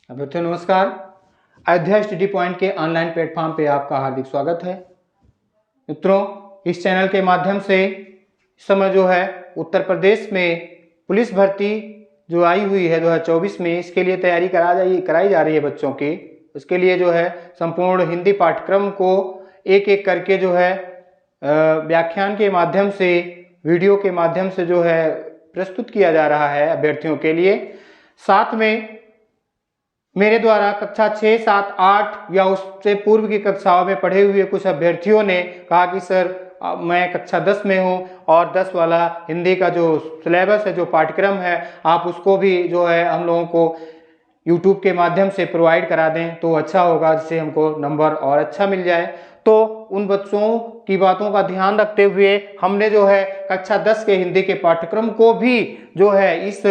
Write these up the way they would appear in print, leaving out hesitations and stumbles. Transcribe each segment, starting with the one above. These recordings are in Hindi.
अभिनव नमस्कार। अयोध्या स्टडी पॉइंट के ऑनलाइन प्लेटफॉर्म पे आपका हार्दिक स्वागत है। मित्रों, इस चैनल के माध्यम से इस समय जो है उत्तर प्रदेश में पुलिस भर्ती जो आई हुई है 2024 में, इसके लिए तैयारी कराई जा रही है बच्चों की। इसके लिए जो है संपूर्ण हिंदी पाठ्यक्रम को एक एक करके जो है व्याख्यान के माध्यम से, वीडियो के माध्यम से जो है प्रस्तुत किया जा रहा है अभ्यर्थियों के लिए। साथ में मेरे द्वारा कक्षा 6, 7, 8 या उससे पूर्व की कक्षाओं में पढ़े हुए कुछ अभ्यर्थियों ने कहा कि सर मैं कक्षा 10 में हूं और 10 वाला हिंदी का जो सिलेबस है, जो पाठ्यक्रम है, आप उसको भी जो है हम लोगों को यूट्यूब के माध्यम से प्रोवाइड करा दें तो अच्छा होगा, जिससे हमको नंबर और अच्छा मिल जाए। तो उन बच्चों की बातों का ध्यान रखते हुए हमने जो है कक्षा 10 के हिंदी के पाठ्यक्रम को भी जो है इस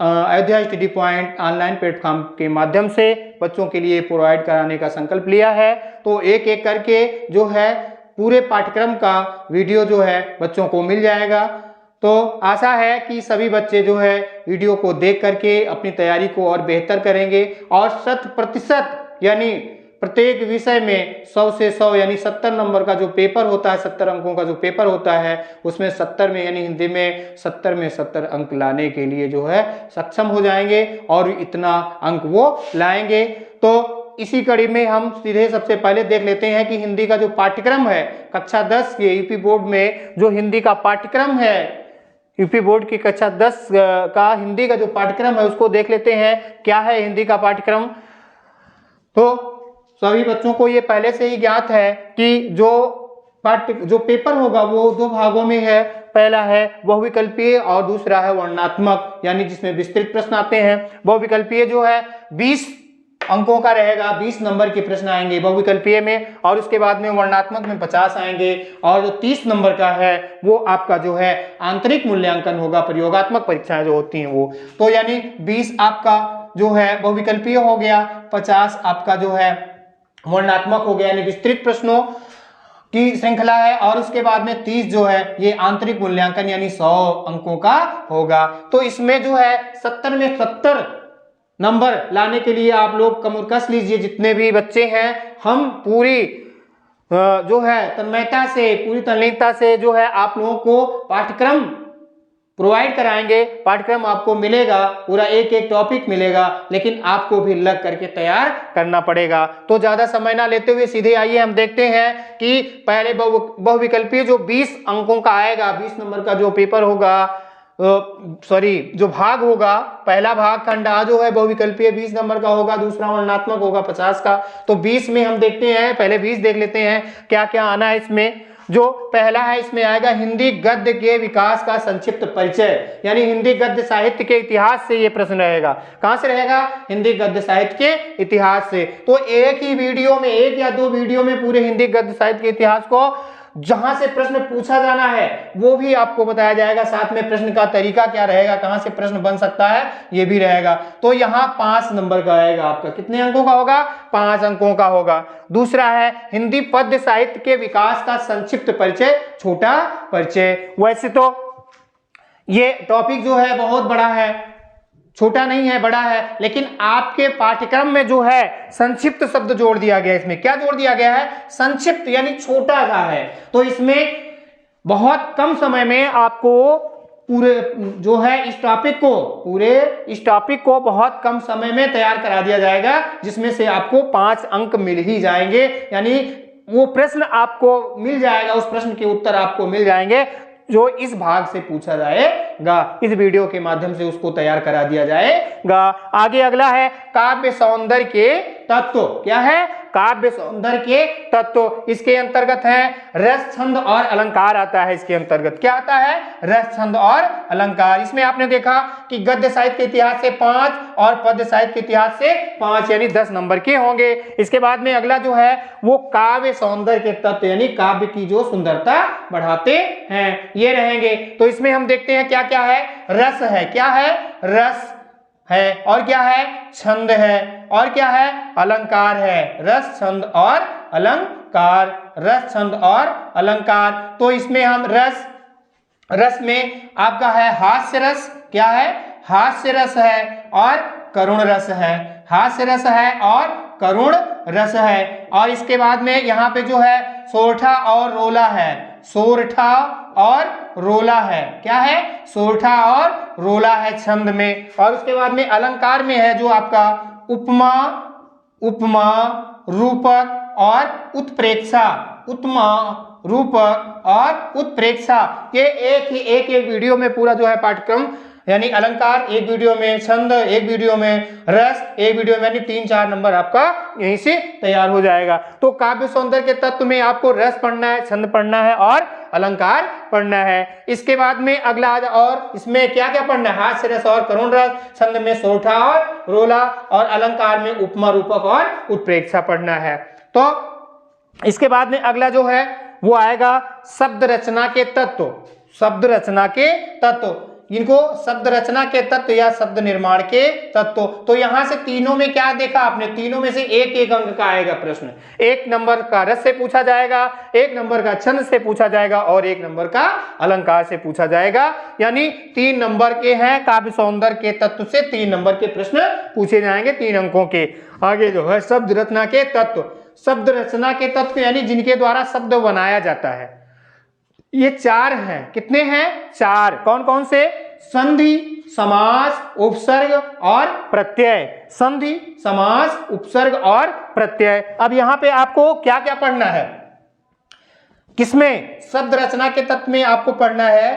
Ayodhya study point online platform के माध्यम से बच्चों के लिए प्रोवाइड कराने का संकल्प लिया है। तो एक एक करके जो है पूरे पाठ्यक्रम का वीडियो जो है बच्चों को मिल जाएगा। तो आशा है कि सभी बच्चे जो है वीडियो को देख करके अपनी तैयारी को और बेहतर करेंगे और 100% यानी प्रत्येक विषय में 100 से 100 यानी 70 नंबर का जो पेपर होता है, 70 अंकों का जो पेपर होता है, उसमें 70 में यानी हिंदी में 70 में 70 अंक लाने के लिए जो है सक्षम हो जाएंगे और इतना अंक वो लाएंगे। तो इसी कड़ी में हम सीधे सबसे पहले देख लेते हैं कि हिंदी का जो पाठ्यक्रम है कक्षा 10 के यूपी बोर्ड में जो हिंदी का पाठ्यक्रम है, यूपी बोर्ड की कक्षा 10 का हिंदी का जो पाठ्यक्रम है उसको देख लेते हैं क्या है हिंदी का पाठ्यक्रम। तो सभी बच्चों को ये पहले से ही ज्ञात है कि जो पेपर होगा वो दो भागों में है। पहला है बहुविकल्पीय और दूसरा है वर्णनात्मक, यानी जिसमें विस्तृत प्रश्न आते हैं। बहुविकल्पीय जो है 20 अंकों का रहेगा, 20 नंबर के प्रश्न आएंगे बहुविकल्पीय में, और उसके बाद में वर्णनात्मक में 50 आएंगे, और जो 30 नंबर का है वो आपका जो है आंतरिक मूल्यांकन होगा, प्रयोगात्मक परीक्षाएं जो होती हैं वो। तो यानी 20 आपका जो है बहुविकल्पीय हो गया, 50 आपका जो है वर्णनात्मक हो गया, यानी विस्तृत प्रश्नों की श्रृंखला है, और उसके बाद में 30 जो है ये आंतरिक मूल्यांकन यानी 100 अंकों का होगा। तो इसमें जो है 70 में 70 नंबर लाने के लिए आप लोग कमर कस लीजिए, जितने भी बच्चे हैं। हम पूरी जो है तन्मयता से, पूरी तल्लीनता से जो है आप लोगों को पाठ्यक्रम प्रोवाइड कराएंगे। पाठ्यक्रम आपको मिलेगा, पूरा एक एक टॉपिक मिलेगा, लेकिन आपको भी लग करके तैयार करना पड़ेगा। तो ज्यादा समय ना लेते हुए सीधे आइए हम देखते हैं कि पहले बहुविकल्पीय जो 20 अंकों का आएगा, 20 नंबर का जो पेपर होगा, जो भाग होगा, पहला भाग खंड आ जो है बहुविकल्पीय 20 नंबर का होगा, दूसरा वर्णनात्मक होगा 50 का। तो 20 में हम देखते हैं, पहले 20 देख लेते हैं क्या क्या आना है इसमें। जो पहला है इसमें आएगा हिंदी गद्य के विकास का संक्षिप्त परिचय, यानी हिंदी गद्य साहित्य के इतिहास से ये प्रश्न रहेगा। कहां से रहेगा? हिंदी गद्य साहित्य के इतिहास से। तो एक ही वीडियो में, एक या दो वीडियो में पूरे हिंदी गद्य साहित्य के इतिहास को जहां से प्रश्न पूछा जाना है वो भी आपको बताया जाएगा। साथ में प्रश्न का तरीका क्या रहेगा, कहां से प्रश्न बन सकता है, ये भी रहेगा। तो यहाँ 5 नंबर का आएगा आपका। कितने अंकों का होगा? 5 अंकों का होगा। दूसरा है हिंदी पद्य साहित्य के विकास का संक्षिप्त परिचय, छोटा परिचय। वैसे तो ये टॉपिक जो है बहुत बड़ा है, छोटा नहीं है, बड़ा है, लेकिन आपके पाठ्यक्रम में जो है संक्षिप्त शब्द जोड़ दिया गया है। इसमें क्या जोड़ दिया गया है? संक्षिप्त, यानी छोटा सा है। तो इसमें बहुत कम समय में आपको पूरे जो है इस टॉपिक को बहुत कम समय में तैयार करा दिया जाएगा, जिसमें से आपको 5 अंक मिल ही जाएंगे। यानी वो प्रश्न आपको मिल जाएगा, उस प्रश्न के उत्तर आपको मिल जाएंगे जो इस भाग से पूछा जाएगा। इस वीडियो के माध्यम से उसको तैयार करा दिया जाएगा। आगे अगला है काव्य सौंदर्य के तत्व। क्या है? काव्य सौंदर्य के तत्व। इसके अंतर्गत है रस, छंद और अलंकार आता है। इसके अंतर्गत क्या आता है? रस, छंद और अलंकार। इसमें आपने देखा कि गद्य साहित्य के इतिहास से 5 और पद्य साहित्य के इतिहास से 5, यानी 10 नंबर के होंगे। इसके बाद में अगला जो है वो काव्य सौंदर्य के तत्व, यानी काव्य की जो सुंदरता बढ़ाते हैं, ये रहेंगे। तो इसमें हम देखते हैं क्या क्या है। रस है, क्या है? रस है। और क्या है? छंद है। और क्या है? अलंकार है। रस, छंद और अलंकार। रस, छंद और अलंकार। तो इसमें हम रस में आपका है हास्य रस। क्या है? हास्य रस है। और करुण रस है, हास्य रस है और करुण रस है। और इसके बाद में यहाँ पे जो है सोरठा और रोला है, सोरठा और रोला है, क्या है, सोरठा और रोला है छंद में। और उसके बाद में अलंकार में है जो आपका उपमा, उपमा, रूपक और उत्प्रेक्षा, उपमा, रूपक और उत्प्रेक्षा। ये एक वीडियो में पूरा जो है पाठ्यक्रम, यानी अलंकार एक वीडियो में, छंद एक वीडियो में, रस एक वीडियो में, यानी 3-4 नंबर आपका यहीं से तैयार हो जाएगा। तो काव्य सौंदर्य के तत्व में आपको रस पढ़ना है, छंद पढ़ना है और अलंकार पढ़ना है। इसके बाद में अगला और इसमें क्या क्या पढ़ना है, हास्य रस और करुण रस, छंद में सोरठा और रोला, और अलंकार में उपमा, रूपक और उत्प्रेक्षा पढ़ना है। तो इसके बाद में अगला जो है वो आएगा शब्द रचना के तत्व, शब्द रचना के तत्व, इनको शब्द रचना के तत्व या शब्द निर्माण के तत्व। तो यहां से तीनों में क्या देखा आपने, तीनों में से एक एक अंक का आएगा प्रश्न। 1 नंबर का रस से पूछा जाएगा, 1 नंबर का छंद से पूछा जाएगा और 1 नंबर का अलंकार से पूछा जाएगा। यानी 3 नंबर के हैं काव्य सौंदर्य के तत्व से 3 नंबर के प्रश्न पूछे जाएंगे 3 अंकों के। आगे जो है शब्द रचना के तत्व, शब्द रचना के तत्व यानी जिनके द्वारा शब्द बनाया जाता है, ये 4 हैं। कितने हैं, 4। कौन कौन से, संधि, समास, उपसर्ग और प्रत्यय, संधि, समास, उपसर्ग और प्रत्यय। अब यहां पे आपको क्या क्या पढ़ना है, किसमें, शब्द रचना के तत्व में आपको पढ़ना है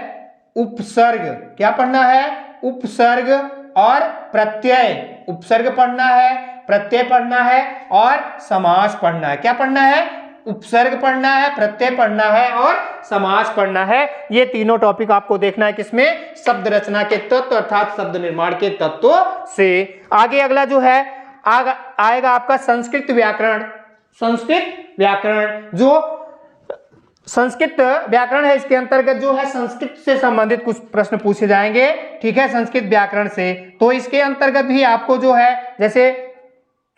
उपसर्ग, क्या पढ़ना है, उपसर्ग और प्रत्यय, उपसर्ग पढ़ना है, प्रत्यय पढ़ना है और समास पढ़ना है। क्या पढ़ना है, उपसर्ग पढ़ना है, प्रत्यय पढ़ना है और समास पढ़ना है। ये तीनों टॉपिक आपको देखना है किसमें, शब्द रचना के तत्व अर्थात शब्द निर्माण के तत्वों से। आगे अगला जो है आएगा आपका संस्कृत व्याकरण, संस्कृत व्याकरण, जो संस्कृत व्याकरण है इसके अंतर्गत जो है संस्कृत से संबंधित कुछ प्रश्न पूछे जाएंगे, ठीक है, संस्कृत व्याकरण से। तो इसके अंतर्गत भी आपको जो है जैसे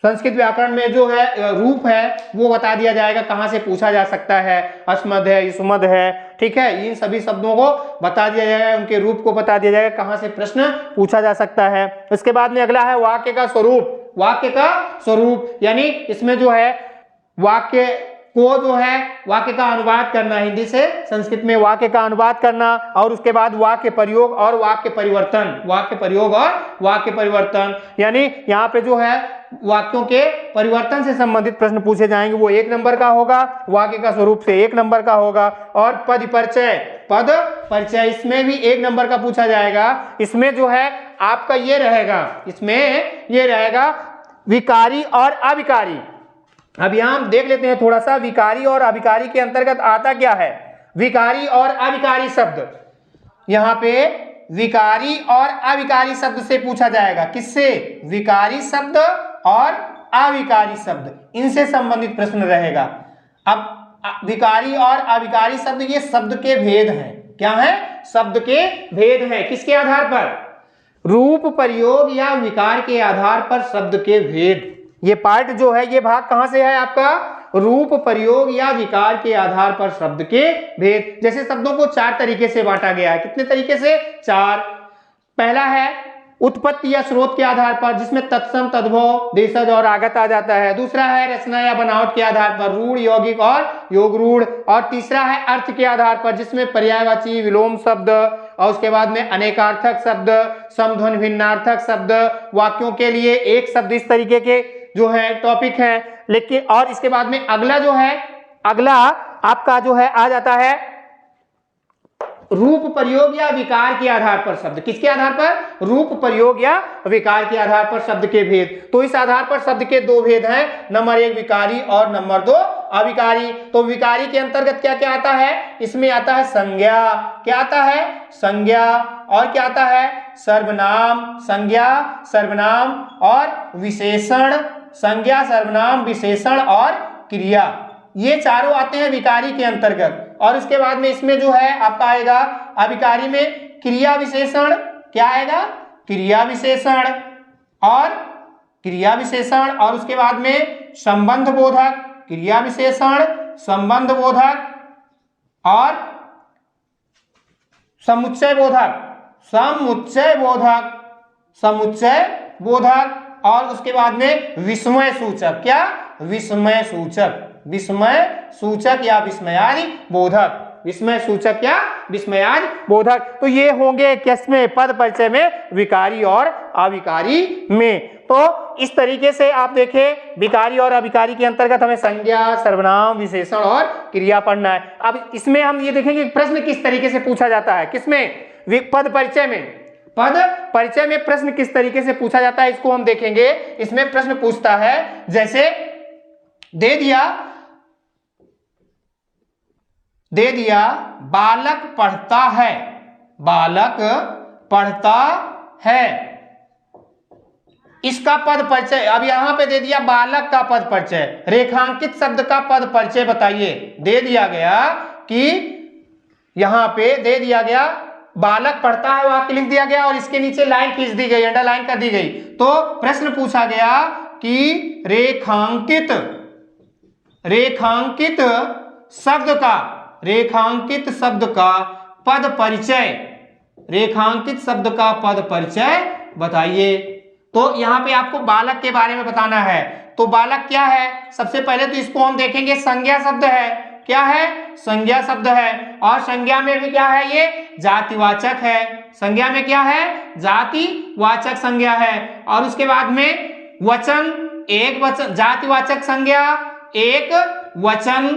संस्कृत व्याकरण में जो है रूप है वो बता दिया जाएगा, कहाँ से पूछा जा सकता है, अस्मद है, युष्मद है, ठीक है, इन सभी शब्दों को बता दिया जाएगा, उनके रूप को बता दिया जाएगा, कहाँ से प्रश्न पूछा जा सकता है। इसके बाद में अगला है वाक्य का स्वरूप, वाक्य का स्वरूप यानी इसमें जो है वाक्य को जो है वाक्य का अनुवाद करना, हिंदी से संस्कृत में वाक्य का अनुवाद करना, और उसके बाद वाक्य प्रयोग और वाक्य परिवर्तन, वाक्य प्रयोग और वाक्य परिवर्तन, यानी यहाँ पे जो है वाक्यों के परिवर्तन से संबंधित प्रश्न पूछे जाएंगे, वो 1 नंबर का होगा, वाक्य का स्वरूप से 1 नंबर का होगा। और पद परिचय, पद परिचय इसमें भी 1 नंबर का पूछा जाएगा। इसमें जो है आपका ये रहेगा, इसमें ये रहेगा विकारी और अविकारी। अब यहां हम देख लेते हैं थोड़ा सा, विकारी और अविकारी के अंतर्गत आता क्या है, विकारी और अविकारी शब्द, यहां पे विकारी और अविकारी शब्द से पूछा जाएगा, किससे, विकारी शब्द और अविकारी शब्द, इनसे संबंधित प्रश्न रहेगा। अब विकारी और अविकारी शब्द ये शब्द के भेद हैं, क्या है, शब्द के भेद हैं, किसके आधार पर, रूप, प्रयोग या विकार के आधार पर शब्द के भेद। ये पार्ट जो है ये भाग कहां से है आपका, रूप, प्रयोग या विकार के आधार पर शब्द के भेद। जैसे शब्दों को 4 तरीके से बांटा गया है, कितने तरीके से, 4। पहला है उत्पत्ति या स्रोत के आधार पर, जिसमें तत्सम, तद्भव, देशज और आगत आ जाता है। दूसरा है रचना या बनावट के आधार पर, रूढ़, यौगिक और योग रूढ़। और तीसरा है अर्थ के आधार पर, जिसमें पर्यायवाची, विलोम शब्द, और उसके बाद में अनेकार्थक शब्द, समध्वनि भिन्नार्थक शब्द, वाक्यों के लिए एक शब्द, इस तरीके के जो है टॉपिक है। लेकिन और इसके बाद में अगला जो है, अगला आपका जो है आ जाता है रूप, प्रयोग या विकार के आधार पर शब्द, किसके आधार पर, रूप, प्रयोग या विकार के आधार पर शब्द के भेद। तो इस आधार पर शब्द के 2 भेद हैं, नंबर 1 विकारी और नंबर 2 अविकारी। तो विकारी के अंतर्गत क्या क्या आता है, इसमें आता है संज्ञा, क्या आता है, संज्ञा, और क्या आता है, सर्वनाम, संज्ञा, सर्वनाम और विशेषण, संज्ञा, सर्वनाम, विशेषण और क्रिया, ये चारों आते हैं विकारी के अंतर्गत। और इसके बाद में इसमें जो है आपका आएगा अविकारी में क्रिया विशेषण, क्या आएगा, क्रिया विशेषण और क्रिया विशेषण, और उसके बाद में संबंध बोधक, क्रिया विशेषण, संबंध बोधक और समुच्चय बोधक, समुच्चय बोधक, समुच्चय बोधक और उसके बाद में विस्मय सूचक। क्या? विस्मय सूचक, विस्मय सूचक या विस्मयादि बोधक, विस्मय सूचक या विस्मयादि बोधक। तो ये होंगे किसमें? पद परिचय में, विकारी और अविकारी में। तो इस तरीके से आप देखें विकारी और अविकारी के अंतर्गत हमें संज्ञा, सर्वनाम, विशेषण और क्रिया पढ़ना है। अब इसमें हम ये देखेंगे प्रश्न किस तरीके से पूछा जाता है। किसमें? पद परिचय में। पद परिचय में प्रश्न किस तरीके से पूछा जाता है इसको हम देखेंगे। इसमें प्रश्न पूछता है, जैसे दे दिया बालक पढ़ता है, बालक पढ़ता है, इसका पद परिचय। अब यहां पे दे दिया बालक का पद परिचय, रेखांकित शब्द का पद परिचय बताइए। दे दिया गया कि यहां पे दे दिया गया बालक पढ़ता है, वाक्य लिख दिया गया और इसके नीचे लाइन खींच दी गई, अंडरलाइन कर दी गई। तो प्रश्न पूछा गया कि रेखांकित शब्द का, रेखांकित शब्द का पद परिचय, रेखांकित शब्द का पद परिचय बताइए। तो यहां पे आपको बालक के बारे में बताना है। तो बालक क्या है? सबसे पहले तो इसको हम देखेंगे, संज्ञा शब्द है। क्या है? संज्ञा शब्द है। और संज्ञा में भी क्या है? ये जातिवाचक है। संज्ञा में क्या है? जातिवाचक संज्ञा है। और उसके बाद में वचन, एक वचन, जातिवाचक संज्ञा एक वचन।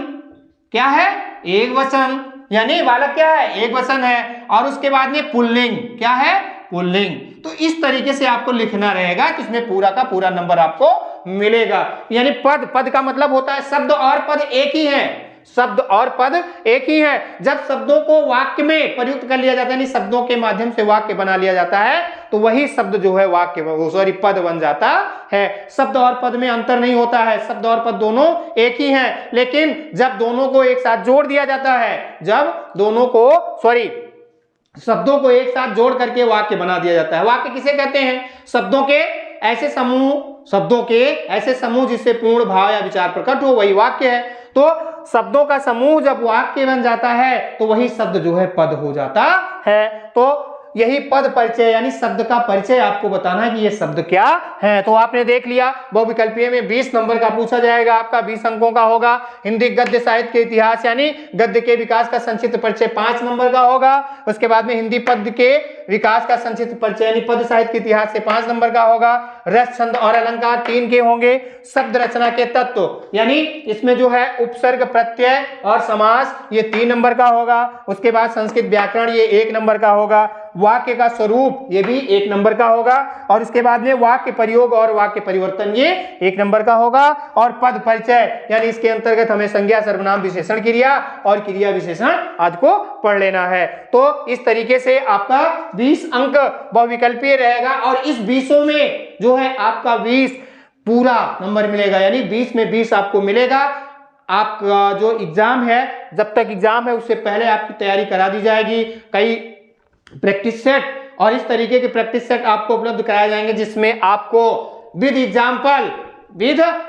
क्या है? एक वचन, यानी बालक क्या है? एक वचन है। और उसके बाद में पुल्लिंग। क्या है? पुल्लिंग। तो इस तरीके से आपको लिखना रहेगा, तो इसमें पूरा का पूरा नंबर आपको मिलेगा। यानी पद का मतलब होता है शब्द और पद एक ही है, शब्द और पद एक ही है। जब शब्दों को वाक्य में प्रयुक्त कर लिया जाता है, यानी शब्दों के माध्यम से वाक्य बना लिया जाता है, तो वही शब्द जो है वाक्य पद बन जाता है। शब्द और पद में अंतर नहीं होता है, शब्द और पद दोनों एक ही हैं। लेकिन जब दोनों को एक साथ जोड़ दिया जाता है, जब दोनों को शब्दों को एक साथ जोड़ करके वाक्य बना दिया जाता है। वाक्य किसे कहते हैं? शब्दों के ऐसे समूह जिससे पूर्ण भाव या विचार प्रकट हो, वही वाक्य है। तो शब्दों का समूह जब वाक्य बन जाता है, तो वही शब्द जो है पद हो जाता है। तो यही पद परिचय यानी शब्द का परिचय आपको बताना है कि ये शब्द क्या है। तो आपने देख लिया, बहुविकल्पीय में 20 नंबर का पूछा जाएगा, आपका 20 अंकों का होगा। हिंदी गद्य साहित्य के इतिहास यानी गद्य के विकास का संक्षिप्त परिचय 5 नंबर का होगा। उसके बाद में हिंदी पद के विकास का संक्षिप्त परिचय यानी पद साहित्य के इतिहास से 5 नंबर का होगा। रस, छंद और अलंकार 3 के होंगे। शब्द रचना के तत्व यानी इसमें जो है उपसर्ग, प्रत्यय और समास, ये 3 नंबर का होगा। उसके बाद संस्कृत व्याकरण, ये 1 नंबर का होगा। वाक्य का स्वरूप, ये भी 1 नंबर का होगा। और उसके बाद में वाक्य प्रयोग और वाक्य परिवर्तन, ये 1 नंबर का होगा। और पद परिचय यानी इसके अंतर्गत हमें संज्ञा, सर्वनाम, विशेषण, क्रिया और क्रिया विशेषण आदि को पढ़ लेना है। तो इस तरीके से आपका 20 अंक बहुविकल्पीय रहेगा। और इस 20 में जो है आपका 20 पूरा नंबर मिलेगा, यानी 20 में 20 आपको मिलेगा। आपका जो एग्जाम है, जब तक एग्जाम है उससे पहले आपकी तैयारी करा दी जाएगी। कई प्रैक्टिस सेट और इस तरीके के प्रैक्टिस सेट आपको उपलब्ध कराए जाएंगे, जिसमें आपको विद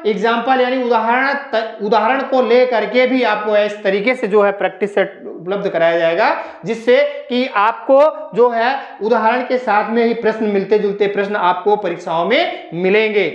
एग्जाम्पल यानी उदाहरण को ले करके भी आपको इस तरीके से जो है प्रैक्टिस सेट उपलब्ध कराया जाएगा, जिससे कि आपको जो है उदाहरण के साथ में ही प्रश्न, मिलते जुलते प्रश्न आपको परीक्षाओं में मिलेंगे।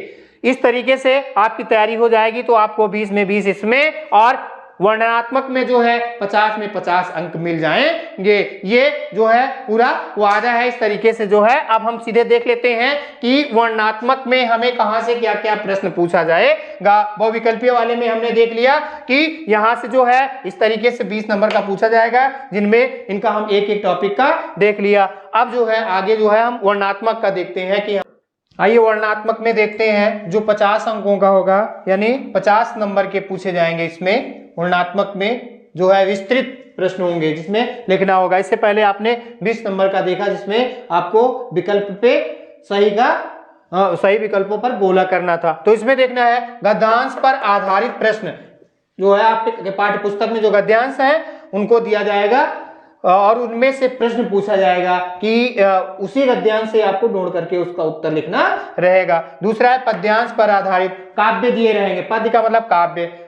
इस तरीके से आपकी तैयारी हो जाएगी। तो आपको 20 में 20 इसमें और वर्णनात्मक में जो है 50 में 50 अंक मिल जाएंगे। ये जो है पूरा वादा है। इस तरीके से जो है अब हम सीधे देख लेते हैं कि वर्णनात्मक में हमें कहां से क्या क्या प्रश्न पूछा जाएगा। बहुविकल्पीय वाले में हमने देख लिया कि यहां से जो है इस तरीके से 20 नंबर का पूछा जाएगा, जिनमें इनका हम एक एक टॉपिक का देख लिया। अब जो है आगे जो है हम वर्णनात्मक का देखते हैं कि आइए वर्णनात्मक में देखते हैं, जो 50 अंकों का होगा, यानी 50 नंबर के पूछे जाएंगे। इसमें वर्णनात्मक में जो है विस्तृत प्रश्न होंगे, जिसमें लिखना होगा। इससे पहले आपने 20 नंबर का देखा, जिसमें आपको विकल्प पे सही विकल्पों पर गोला करना था। तो इसमें देखना है गद्यांश पर आधारित प्रश्न जो है आपके पाठ्य पुस्तक में जो गद्यांश है उनको दिया जाएगा और उनमें से प्रश्न पूछा जाएगा कि उसी गद्यांश से आपको ढूंढ करके उसका उत्तर लिखना रहेगा। दूसरा है पद्यांश पर आधारित, काव्य दिए रहेंगे। पद्य का मतलब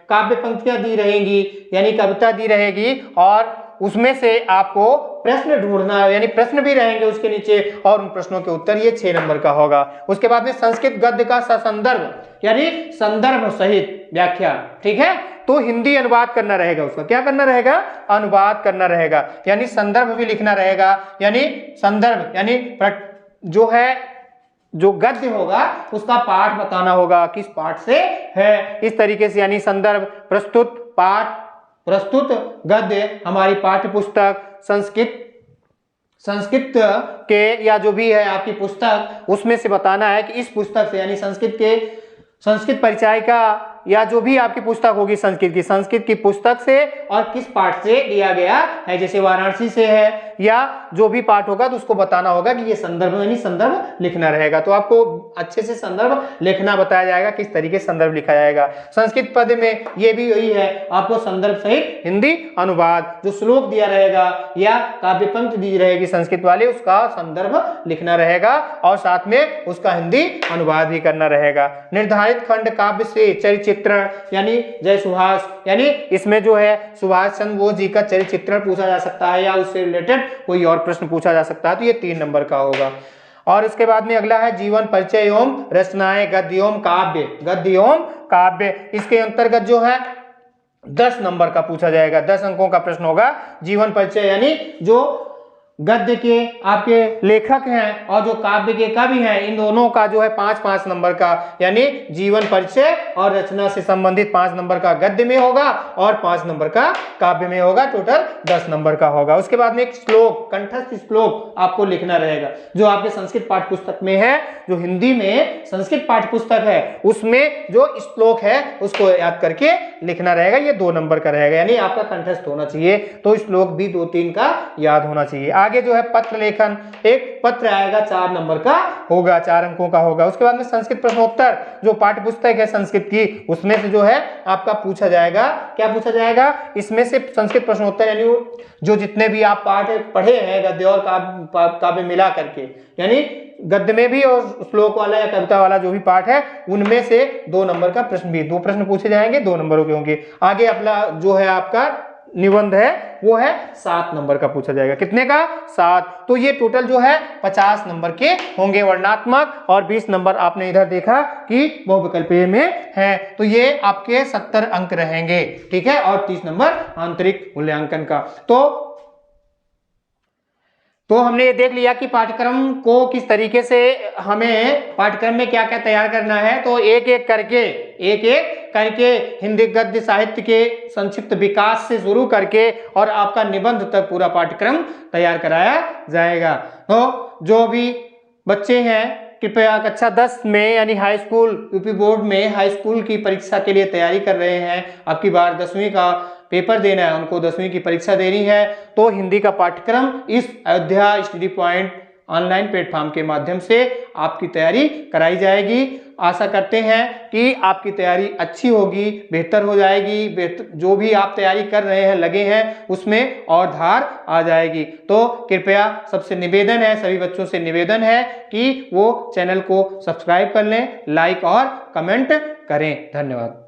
काव्य पंक्तियां दी रहेंगी, यानी कविता दी रहेगी और उसमें से आपको प्रश्न ढूंढना, यानी प्रश्न भी रहेंगे उसके नीचे और उन प्रश्नों के उत्तर, ये 6 नंबर का होगा। उसके बाद में संस्कृत गद्य का ससंदर्भ यानी संदर्भ सहित व्याख्या, ठीक है, तो हिंदी अनुवाद करना रहेगा उसका। क्या करना रहेगा? अनुवाद करना रहेगा, यानी संदर्भ भी लिखना रहेगा, यानी संदर्भ यानी जो है जो गद्य होगा उसका पाठ बताना होगा, किस पाठ से है, इस तरीके से, यानी संदर्भ, प्रस्तुत पाठ, प्रस्तुत गद्य हमारी पाठ्य पुस्तक, संस्कृत के या जो भी है आपकी पुस्तक, उसमें से बताना है कि इस पुस्तक से, यानी संस्कृत परिचय का या जो भी आपकी पुस्तक होगी संस्कृत की पुस्तक से और किस पाठ से लिया गया है, जैसे वाराणसी से है या जो भी पाठ होगा तो उसको बताना होगा कि ये संदर्भ, यानी संदर्भ लिखना रहेगा। तो आपको अच्छे से संदर्भ लिखना बताया जाएगा, किस तरीके से संदर्भ लिखा जाएगा। संस्कृत पद में ये भी वही है, आपको संदर्भ सहित हिंदी अनुवाद, जो श्लोक दिया रहेगा या काव्य पंक्ति दी रहेगी संस्कृत वाले, उसका संदर्भ लिखना रहेगा और साथ में उसका हिंदी अनुवाद भी करना रहेगा। निर्धारित खंड काव्य से चरित्र यानी जय सुभाष, यानी इसमें जो है सुभाष चंद्र बोस जी का चरित्र पूछा जा सकता है या उससे रिलेटेड कोई और प्रश्न पूछा जा सकता है, तो ये 3 नंबर का होगा। और इसके बाद में अगला है जीवन परिचय एवं रचनाएं गद्य एवं काव्य, इसके अंतर्गत जो है 10 नंबर का पूछा जाएगा, 10 अंकों का प्रश्न होगा। जीवन परिचय यानी जो गद्य के आपके लेखक हैं और जो काव्य के कवि हैं, इन दोनों का जो है 5-5 नंबर का, यानी जीवन परिचय और रचना से संबंधित 5 नंबर का गद्य में होगा और 5 नंबर का काव्य में होगा, टोटल 10 नंबर का होगा। उसके बाद में एक श्लोक, कंठस्थ श्लोक आपको लिखना रहेगा, जो आपके संस्कृत पाठ्य पुस्तक में है, जो हिंदी में संस्कृत पाठ्य पुस्तक है उसमें जो श्लोक है उसको याद करके लिखना रहेगा, ये 2 नंबर का रहेगा, यानी आपका कंठस्थ होना चाहिए, तो श्लोक भी 2-3 का याद होना चाहिए। आगे जो है पत्र लेखन, एक पत्र आएगा 4 नंबर का होगा, 4 अंकों का होगा। उसके बाद में संस्कृत प्रश्नोत्तर, जो पाठ्य पुस्तक है संस्कृत की, उसमें से जो है आपका पूछा जाएगा, क्या पूछा जाएगा, इसमें से संस्कृत प्रश्नोत्तर, यानी जो जितने भी आप पाठ पढ़े हैं गद्य और काव्य मिला करके, यानी गद्य में भी और श्लोक वाला या कविता वाला जो भी पाठ है उनमें से 2 नंबर का प्रश्न भी, 2 प्रश्न पूछे जाएंगे, 2 नंबरों के होंगे। आगे अपना जो है आपका निबंध है वो है 7 नंबर का पूछा जाएगा, कितने का? 7। तो ये टोटल जो है 50 नंबर के होंगे वर्णनात्मक, और 20 नंबर आपने इधर देखा कि बहुविकल्पीय में है, तो ये आपके 70 अंक रहेंगे, ठीक है, और 30 नंबर आंतरिक मूल्यांकन का। तो हमने ये देख लिया कि पाठ्यक्रम को किस तरीके से हमें पाठ्यक्रम में क्या क्या तैयार करना है। तो एक एक करके हिंदी गद्य साहित्य के संक्षिप्त विकास से शुरू करके और आपका निबंध तक पूरा पाठ्यक्रम तैयार कराया जाएगा। तो जो भी बच्चे हैं कृपया कक्षा 10 में यानी हाई स्कूल, यूपी बोर्ड में हाई स्कूल की परीक्षा के लिए तैयारी कर रहे हैं, अब की बार 10वीं का पेपर देना है, उनको 10वीं की परीक्षा देनी है, तो हिंदी का पाठ्यक्रम इस Ayodhya study point online platform के माध्यम से आपकी तैयारी कराई जाएगी। आशा करते हैं कि आपकी तैयारी अच्छी होगी, बेहतर हो जाएगी, जो भी आप तैयारी कर रहे हैं लगे हैं उसमें और धार आ जाएगी। तो कृपया सबसे निवेदन है, सभी बच्चों से निवेदन है कि वो चैनल को सब्सक्राइब कर लें, लाइक और कमेंट करें। धन्यवाद।